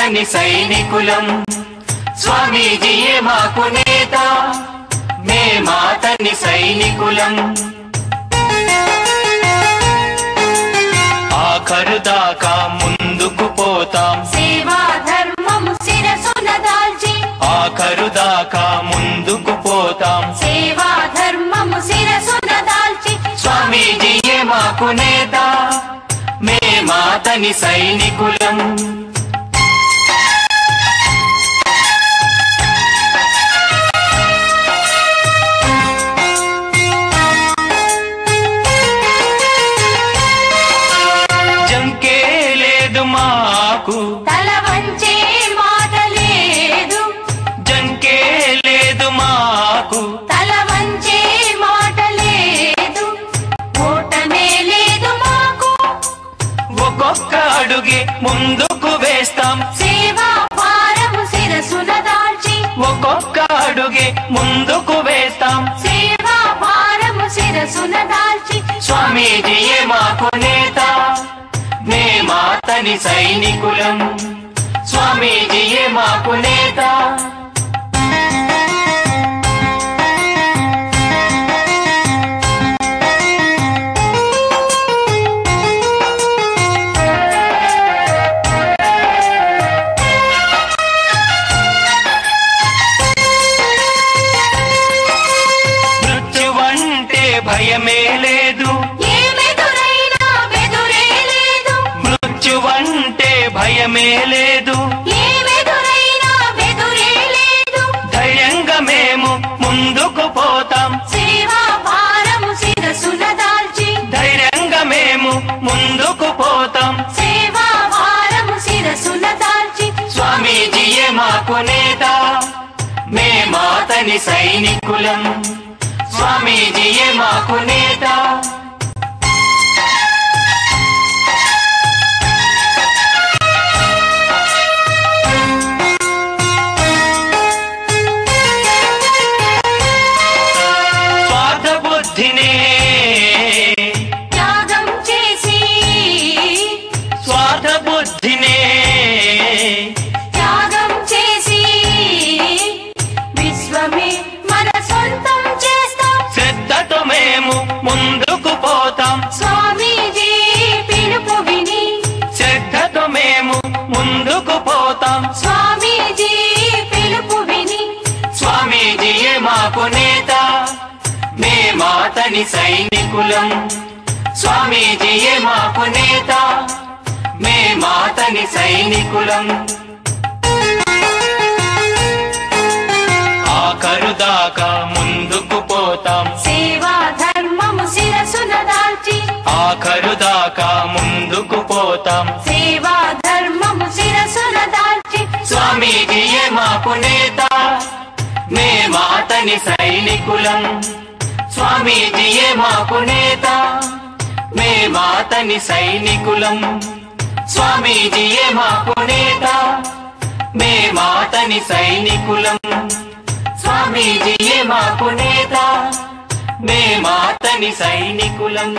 మేమాతని సైనికులం స్వామీజీయే మాకు నేత మేమాతని సైనికులం ఆఖరు దాకా ముందుకు పోతాం సేవా ధర్మము శిరసున దాల్చి ఆఖరు దాకా ముందుకు పోతాం సేవా ధర్మము శిరసున దాల్చి స్వామీజీయే మాకు నేత మేమాతని సైనికులం జంకే లేదు మాకు తల వంచే మాట లేదు జంకే లేదు మాకు తల వంచే మాట లేదు ఓటమే లేదు మాకు ఒక్కొక్క అడుగే ముందుకు వేస్తాం సేవా భారము శిరసున దాల్చి ఒక్కొక్క అడుగే ముందుకు వేస్తాం సేవా భారము శిరసున దాల్చి స్వామీజీయే మాకు నేత మేమాతని సైనికులం స్వామీజీయే మాకు నేత మృత్యువంటే భయమే లేదు ఏమెదురైనా బెదురే లేదు మృత్యువంటే భయమే లేదు ఏమెదురైనా బెదురే లేదు ధైర్యంగా మేము ముందుకు పోతాం సేవా భారము శిరసున దాల్చి ధైర్యంగా మేము ముందుకు పోతాం సేవా భారము శిరసున దాల్చి స్వామీజీయే మాకు నేత మేమాతని సైనికులం స్వామీజీయే మాకు నేత స్వార్థ బుద్ధినే త్యాగం చేసి స్వార్థ బుద్ధినే త్యాగం చేసి విశ్వమే మన సొంతం చేస్తాం శ్రద్ధతో మేము ముందుకు పోతాం స్వామీజీ పిలుపు విని శ్రద్ధతో మేము ముందుకు పోతాం స్వామీజీ పిలుపు విని స్వామీజీయే మాకు నేత మేమాతని సైనికులం స్వామీజీయే మాకు నేత మేమాతని సైనికులం ఆఖరు దాకా ముందుకు పోతాం సేవా ధర్మము శిరసున దాల్చి ఆఖరు దాకా ముందుకు పోతాం సేవా ధర్మము శిరసున దాల్చి స్వామీజీయే మాకు నేత మేమాతని సైనికులం స్వామీజీయే మాకు నేత మేమాతని సైనికులం స్వామీజీయే మాకు నేత మేమాతని సైనికులం స్వామీజీయే మాకు నేత మేమాతని సైనికులం